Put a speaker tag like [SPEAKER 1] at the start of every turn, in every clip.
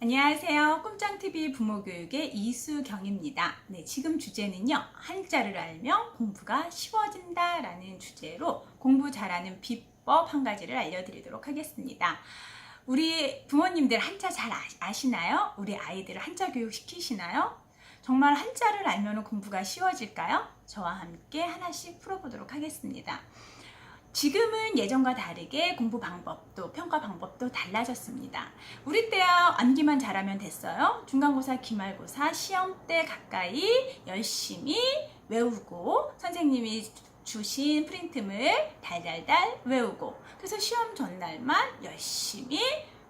[SPEAKER 1] 안녕하세요. 꿈짱TV 부모교육의 이수경입니다. 네, 지금 주제는요. 한자를 알면 공부가 쉬워진다 라는 주제로 공부 잘하는 비법 한 가지를 알려드리도록 하겠습니다. 우리 부모님들 한자 잘 아시나요? 우리 아이들을 한자 교육 시키시나요? 정말 한자를 알면 공부가 쉬워질까요? 저와 함께 하나씩 풀어보도록 하겠습니다. 지금은 예전과 다르게 공부 방법도 평가 방법도 달라졌습니다. 우리 때야 암기만 잘하면 됐어요. 중간고사, 기말고사, 시험 때 가까이 열심히 외우고 선생님이 주신 프린트물 달달달 외우고 그래서 시험 전날만 열심히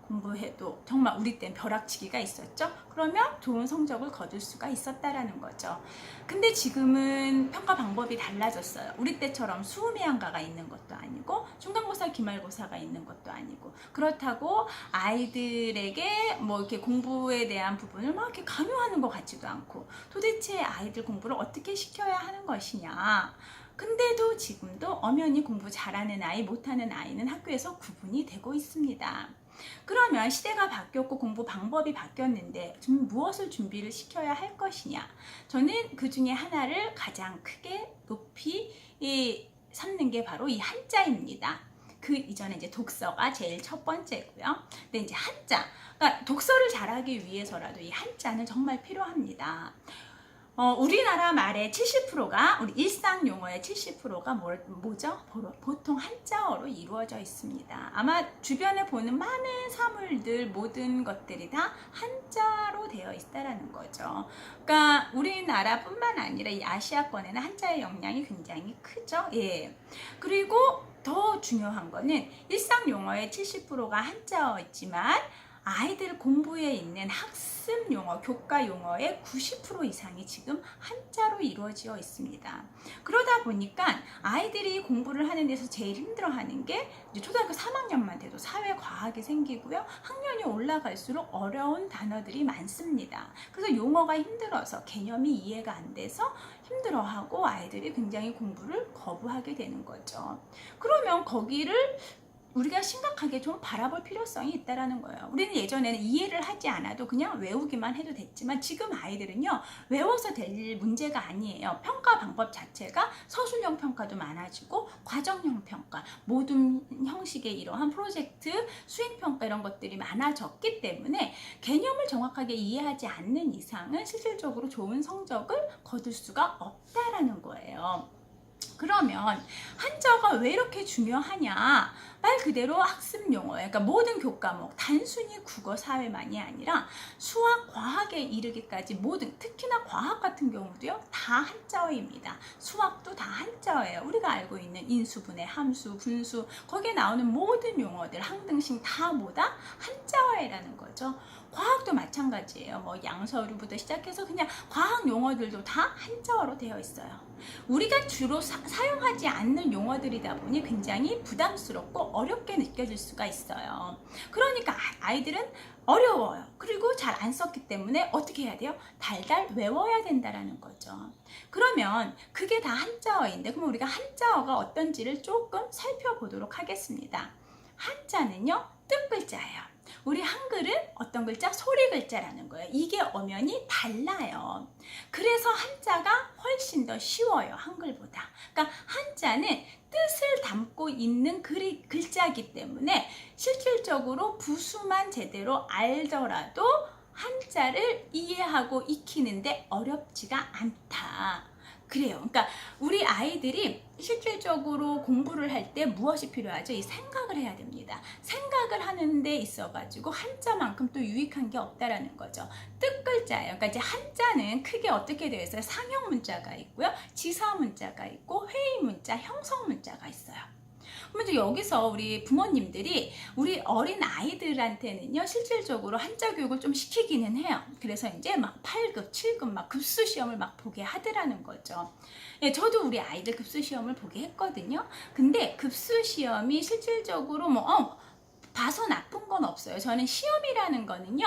[SPEAKER 1] 공부해도 정말 우리 땐 벼락치기가 있었죠. 그러면 좋은 성적을 거둘 수가 있었다라는 거죠. 근데 지금은 평가 방법이 달라졌어요. 우리 때처럼 수음이한가가 있는 것도 아니고 중간고사, 기말고사가 있는 것도 아니고 그렇다고 아이들에게 뭐 이렇게 공부에 대한 부분을 막 이렇게 강요하는 것 같지도 않고 도대체 아이들 공부를 어떻게 시켜야 하는 것이냐. 근데도 지금도 엄연히 공부 잘하는 아이, 못하는 아이는 학교에서 구분이 되고 있습니다. 그러면 시대가 바뀌었고 공부 방법이 바뀌었는데 무엇을 준비를 시켜야 할 것이냐. 저는 그 중에 하나를 가장 크게 높이 삼는 게 바로 이 한자입니다. 그 이전에 이제 독서가 제일 첫 번째고요. 근데 이제 한자, 그러니까 독서를 잘하기 위해서라도 이 한자는 정말 필요합니다. 우리나라 말의 70%가 우리 일상 용어의 70%가 뭐죠? 보통 한자어로 이루어져 있습니다. 아마 주변에 보는 많은 사물들 모든 것들이 다 한자로 되어 있다라는 거죠. 그러니까 우리나라뿐만 아니라 이 아시아권에는 한자의 영향이 굉장히 크죠. 예. 그리고 더 중요한 거는 일상 용어의 70%가 한자어이지만 아이들 공부에 있는 학습 용어, 교과 용어의 90% 이상이 지금 한자로 이루어져 있습니다. 그러다 보니까 아이들이 공부를 하는 데서 제일 힘들어하는 게 이제 초등학교 3학년만 돼도 사회과학이 생기고요. 학년이 올라갈수록 어려운 단어들이 많습니다. 그래서 용어가 힘들어서 개념이 이해가 안 돼서 힘들어하고 아이들이 굉장히 공부를 거부하게 되는 거죠. 그러면 거기를 우리가 심각하게 좀 바라볼 필요성이 있다라는 거예요. 우리는 예전에는 이해를 하지 않아도 그냥 외우기만 해도 됐지만 지금 아이들은요 외워서 될 문제가 아니에요. 평가 방법 자체가 서술형 평가도 많아지고 과정형 평가, 모든 형식의 이러한 프로젝트 수행 평가 이런 것들이 많아졌기 때문에 개념을 정확하게 이해하지 않는 이상은 실질적으로 좋은 성적을 거둘 수가 없다라는 거예요. 그러면 한자가 왜 이렇게 중요하냐? 말 그대로 학습 용어예요. 그러니까 모든 교과목, 단순히 국어, 사회만이 아니라 수학, 과학에 이르기까지 모든, 특히나 과학 같은 경우도요, 다 한자어입니다. 수학도 다 한자어예요. 우리가 알고 있는 인수분해, 함수, 분수, 거기에 나오는 모든 용어들, 항등식 다 뭐다? 한자어라는 거죠. 과학도 마찬가지예요. 뭐 양서류부터 시작해서 그냥 과학 용어들도 다 한자어로 되어 있어요. 우리가 주로 사용하지 않는 용어들이다 보니 굉장히 부담스럽고 어렵게 느껴질 수가 있어요. 그러니까 아이들은 어려워요. 그리고 잘 안 썼기 때문에 어떻게 해야 돼요? 달달 외워야 된다라는 거죠. 그러면 그게 다 한자어인데 그럼 우리가 한자어가 어떤지를 조금 살펴보도록 하겠습니다. 한자는요, 뜻글자예요. 우리 한글은 어떤 글자? 소리 글자라는 거예요. 이게 엄연히 달라요. 그래서 한자가 훨씬 더 쉬워요, 한글보다. 그러니까 한자는 뜻을 담고 있는 글자이기 때문에 실질적으로 부수만 제대로 알더라도 한자를 이해하고 익히는데 어렵지가 않다. 그래요. 그러니까 우리 아이들이 실질적으로 공부를 할 때 무엇이 필요하죠? 이 생각을 해야 됩니다. 생각을 하는 데 있어가지고 한자만큼 또 유익한 게 없다라는 거죠. 뜻글자예요. 그러니까 이제 한자는 크게 어떻게 되어 있어요? 상형 문자가 있고요. 지사 문자가 있고 회의 문자, 형성 문자가 있어요. 그러면 이제 여기서 우리 부모님들이 우리 어린 아이들한테는요 실질적으로 한자 교육을 좀 시키기는 해요. 그래서 이제 막 8급, 7급 막 급수 시험을 막 보게 하더라는 거죠. 예, 저도 우리 아이들 급수 시험을 보게 했거든요. 근데 급수 시험이 실질적으로 봐서 나쁜 건 없어요. 저는 시험이라는 거는요,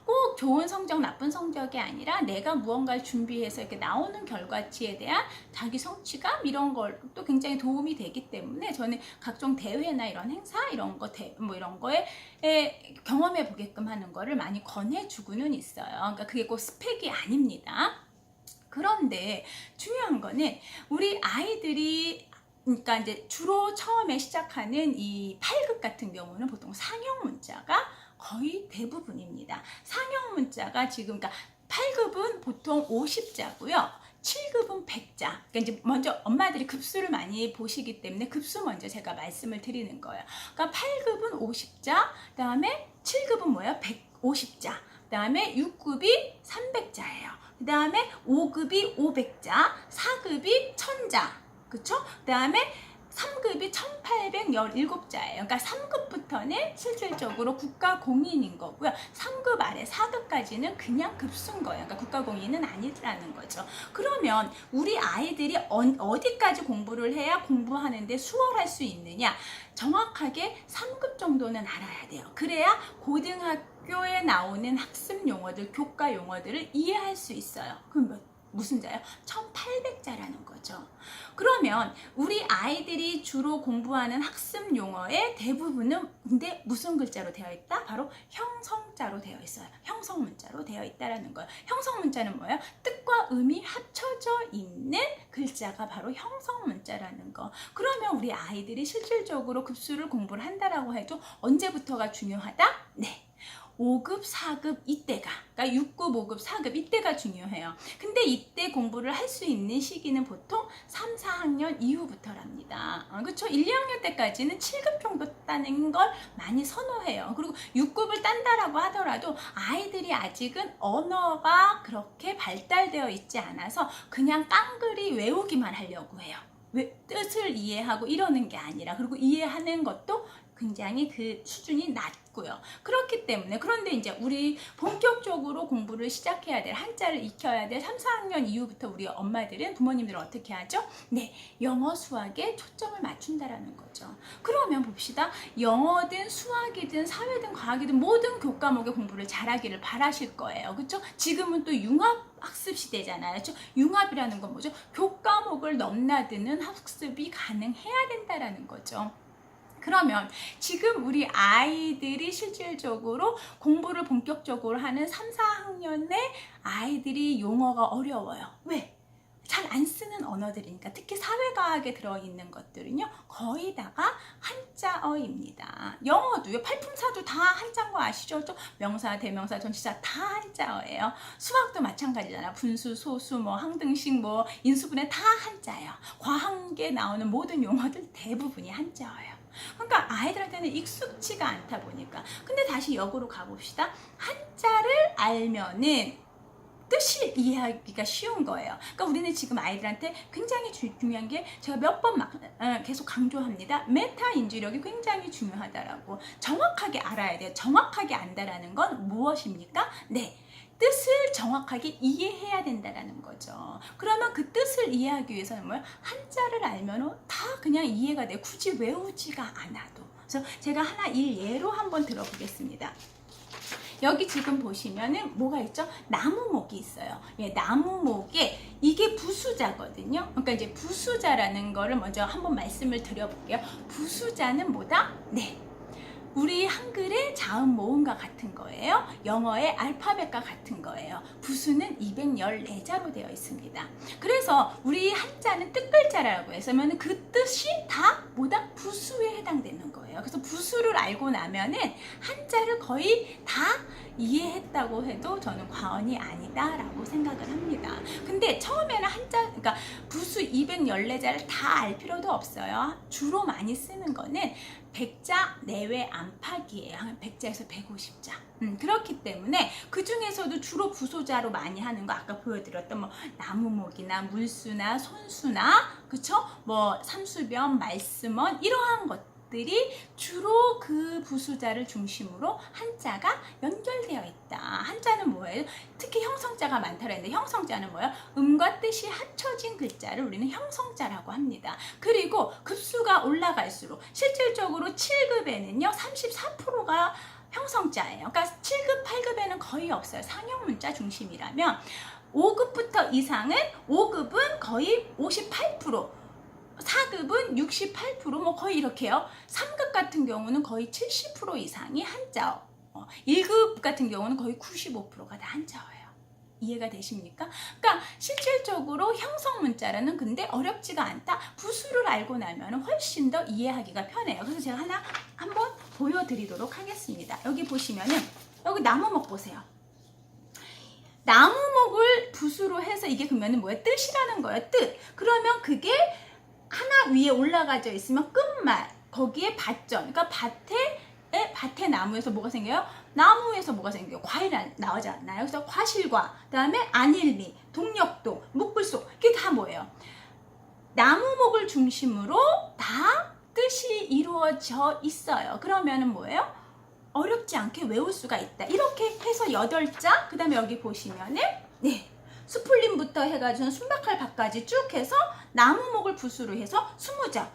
[SPEAKER 1] 꼭 좋은 성적, 나쁜 성적이 아니라 내가 무언가를 준비해서 이렇게 나오는 결과치에 대한 자기 성취감 이런 걸도 굉장히 도움이 되기 때문에 저는 각종 대회나 이런 행사 이런 거 뭐 이런 거에 경험해 보게끔 하는 거를 많이 권해주고는 있어요. 그러니까 그게 꼭 스펙이 아닙니다. 그런데 중요한 거는 우리 아이들이 그러니까 이제 주로 처음에 시작하는 이 8급 같은 경우는 보통 상형 문자가 거의 대부분입니다. 상형 문자가 지금 그러니까 8급은 보통 50자고요. 7급은 100자. 그러니까 이제 먼저 엄마들이 급수를 많이 보시기 때문에 급수 먼저 제가 말씀을 드리는 거예요. 그러니까 8급은 50자, 그다음에 7급은 뭐예요? 150자. 그다음에 6급이 300자예요. 그다음에 5급이 500자, 4급이 1000자. 그쵸? 그 다음에 3급이 1817자예요. 그러니까 3급부터는 실질적으로 국가공인인 거고요. 3급 아래 4급까지는 그냥 급수인 거예요. 그러니까 국가공인은 아니라는 거죠. 그러면 우리 아이들이 어디까지 공부를 해야 공부하는데 수월할 수 있느냐? 정확하게 3급 정도는 알아야 돼요. 그래야 고등학교에 나오는 학습 용어들, 교과 용어들을 이해할 수 있어요. 그럼 무슨 자요? 1800자라는 거죠. 그러면 우리 아이들이 주로 공부하는 학습 용어의 대부분은 근데 무슨 글자로 되어 있다? 바로 형성자로 되어 있어요. 형성 문자로 되어 있다라는 거예요. 형성 문자는 뭐예요? 뜻과 음이 합쳐져 있는 글자가 바로 형성 문자라는 거. 그러면 우리 아이들이 실질적으로 급수를 공부를 한다라고 해도 언제부터가 중요하다? 네. 5급, 4급 이때가, 그러니까 6급, 5급, 4급 이때가 중요해요. 근데 이때 공부를 할 수 있는 시기는 보통 3, 4학년 이후부터랍니다. 그렇죠? 1, 2학년 때까지는 7급 정도 따는 걸 많이 선호해요. 그리고 6급을 딴다라고 하더라도 아이들이 아직은 언어가 그렇게 발달되어 있지 않아서 그냥 깡그리 외우기만 하려고 해요. 뜻을 이해하고 이러는 게 아니라, 그리고 이해하는 것도 굉장히 그 수준이 낮고요. 그렇기 때문에, 그런데 이제 우리 본격적으로 공부를 시작해야 될, 한자를 익혀야 될 3, 4학년 이후부터 우리 엄마들은, 부모님들은 어떻게 하죠? 네, 영어, 수학에 초점을 맞춘다라는 거죠. 그러면 봅시다. 영어든 수학이든 사회든 과학이든 모든 교과목의 공부를 잘하기를 바라실 거예요. 그렇죠? 지금은 또 융합 학습 시대잖아요. 그렇죠? 융합이라는 건 뭐죠? 교과목을 넘나드는 학습이 가능해야 된다라는 거죠. 그러면 지금 우리 아이들이 실질적으로 공부를 본격적으로 하는 3, 4학년의 아이들이 용어가 어려워요. 왜? 잘 안 쓰는 언어들이니까. 특히 사회과학에 들어있는 것들은요, 거의 다가 한자어입니다. 영어도요, 팔품사도 다 한자인 거 아시죠? 명사, 대명사, 전치사 다 한자어예요. 수학도 마찬가지잖아. 분수, 소수, 뭐 항등식, 뭐 인수분해 다 한자예요. 과학에 나오는 모든 용어들 대부분이 한자어예요. 그러니까 아이들한테는 익숙치가 않다 보니까. 근데 다시 역으로 가봅시다. 한자를 알면은 뜻이 이해하기가 쉬운 거예요. 그러니까 우리는 지금 아이들한테 굉장히 중요한 게, 제가 몇 번 계속 강조합니다. 메타 인지력이 굉장히 중요하다라고. 정확하게 알아야 돼요. 정확하게 안다라는 건 무엇입니까? 네. 뜻을 정확하게 이해해야 된다는 거죠. 그러면 그 뜻을 이해하기 위해서는 뭐예요? 한자를 알면 다 그냥 이해가 돼. 굳이 외우지가 않아도. 그래서 제가 하나 예로 한번 들어보겠습니다. 여기 지금 보시면은 뭐가 있죠? 나무목이 있어요. 예, 나무목에 이게 부수자거든요. 그러니까 이제 부수자라는 거를 먼저 한번 말씀을 드려볼게요. 부수자는 뭐다? 네. 우리 한글의 자음 모음과 같은 거예요. 영어의 알파벳과 같은 거예요. 부수는 214자로 되어 있습니다. 그래서 우리 한자는 뜻글자라고 해서 그 뜻이 다 뭐다? 부수에 해당되는 거예요. 그래서 부수를 알고 나면은 한자를 거의 다 이해했다고 해도 저는 과언이 아니다라고 생각을 합니다. 근데 처음에는 한자, 그러니까 부수 214자를 다 알 필요도 없어요. 주로 많이 쓰는 거는 100자 내외 안팎이에요. 100자에서 150자. 그렇기 때문에 그 중에서도 주로 부소자로 많이 하는 거, 아까 보여드렸던 뭐 나무목이나 물수나 손수나, 그쵸? 뭐 삼수변, 말씀원 이러한 것 것들이 주로 그 부수자를 중심으로 한자가 연결되어 있다. 한자는 뭐예요? 특히 형성자가 많다고 했는데 형성자는 뭐예요? 음과 뜻이 합쳐진 글자를 우리는 형성자라고 합니다. 그리고 급수가 올라갈수록 실질적으로 7급에는요 34%가 형성자예요. 그러니까 7급, 8급에는 거의 없어요. 상형 문자 중심이라면 5급부터 이상은 5급은 거의 58%, 4급은 68%, 뭐 거의 이렇게요. 3급 같은 경우는 거의 70% 이상이 한자어. 1급 같은 경우는 거의 95%가 다 한자어예요. 이해가 되십니까? 그러니까 실질적으로 형성 문자라는 근데 어렵지가 않다. 부수를 알고 나면 훨씬 더 이해하기가 편해요. 그래서 제가 하나 한번 보여드리도록 하겠습니다. 여기 보시면은 여기 나무목 보세요. 나무목을 부수로 해서 이게 그러면은 뭐야? 뜻이라는 거예요. 뜻. 그러면 그게 하나 위에 올라가져 있으면 끝말. 거기에 밭전. 그러니까 밭에 나무에서 뭐가 생겨요? 나무에서 뭐가 생겨요? 과일이 나오지 않나요? 그래서 과실과 그다음에 안일미, 동력도, 묵불속 이게 다 뭐예요? 나무목을 중심으로 다 뜻이 이루어져 있어요. 그러면은 뭐예요? 어렵지 않게 외울 수가 있다. 이렇게 해서 8자, 그 다음에 여기 보시면은 네, 수풀림부터 해가지고 순박할 밭까지 쭉 해서 나무목을 부수로 해서 20자.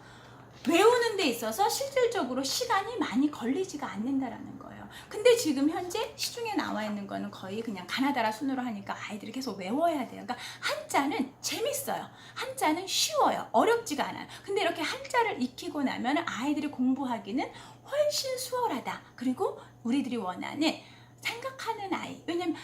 [SPEAKER 1] 외우는 데 있어서 실질적으로 시간이 많이 걸리지가 않는다라는 거예요. 근데 지금 현재 시중에 나와 있는 거는 거의 그냥 가나다라 순으로 하니까 아이들이 계속 외워야 돼요. 그러니까 한자는 재밌어요. 한자는 쉬워요. 어렵지가 않아요. 근데 이렇게 한자를 익히고 나면 아이들이 공부하기는 훨씬 수월하다. 그리고 우리들이 원하는 생각하는 아이. 왜냐면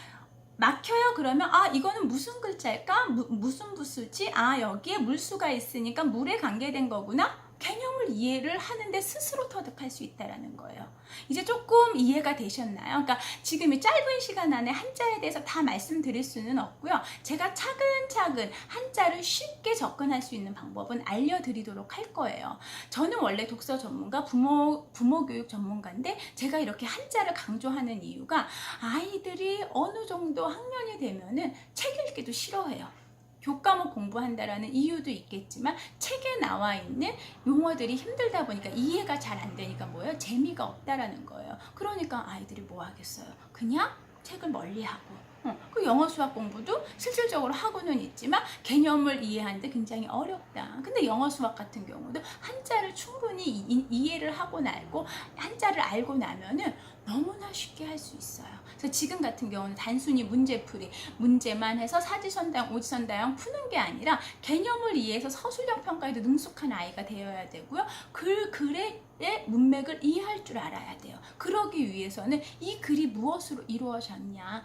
[SPEAKER 1] 막혀요. 그러면 아 이거는 무슨 글자일까? 무슨 부수지? 아 여기에 물수가 있으니까 물에 관계된 거구나. 개념을 이해를 하는데 스스로 터득할 수 있다는 거예요. 이제 조금 이해가 되셨나요? 그러니까 지금 이 짧은 시간 안에 한자에 대해서 다 말씀드릴 수는 없고요. 제가 차근차근 한자를 쉽게 접근할 수 있는 방법은 알려드리도록 할 거예요. 저는 원래 독서 전문가, 부모교육 전문가인데 제가 이렇게 한자를 강조하는 이유가 아이들이 어느 정도 학년이 되면은 책 읽기도 싫어해요. 교과목 공부한다라는 이유도 있겠지만 책에 나와 있는 용어들이 힘들다 보니까 이해가 잘 안 되니까 뭐예요? 재미가 없다라는 거예요. 그러니까 아이들이 뭐 하겠어요? 그냥 책을 멀리하고 그 영어 수학 공부도 실질적으로 하고는 있지만 개념을 이해하는데 굉장히 어렵다. 근데 영어 수학 같은 경우도 한자를 충분히 이해를 하고 알고 한자를 알고 나면은 너무나 쉽게 할 수 있어요. 그래서 지금 같은 경우는 단순히 문제풀이, 문제만 해서 사지선다형, 오지선다형 푸는 게 아니라 개념을 이해해서 서술형 평가에도 능숙한 아이가 되어야 되고요. 글의 문맥을 이해할 줄 알아야 돼요. 그러기 위해서는 이 글이 무엇으로 이루어졌냐?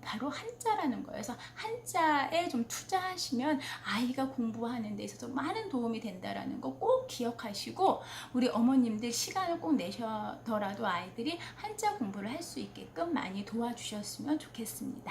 [SPEAKER 1] 바로 한자라는 거예요. 그래서 한자에 좀 투자하시면 아이가 공부하는 데 있어서 많은 도움이 된다라는 거 꼭 기억하시고 우리 어머님들 시간을 꼭 내셔더라도 아이들이 한자 공부를 할 수 있게끔 많이 도와주셨으면 좋겠습니다.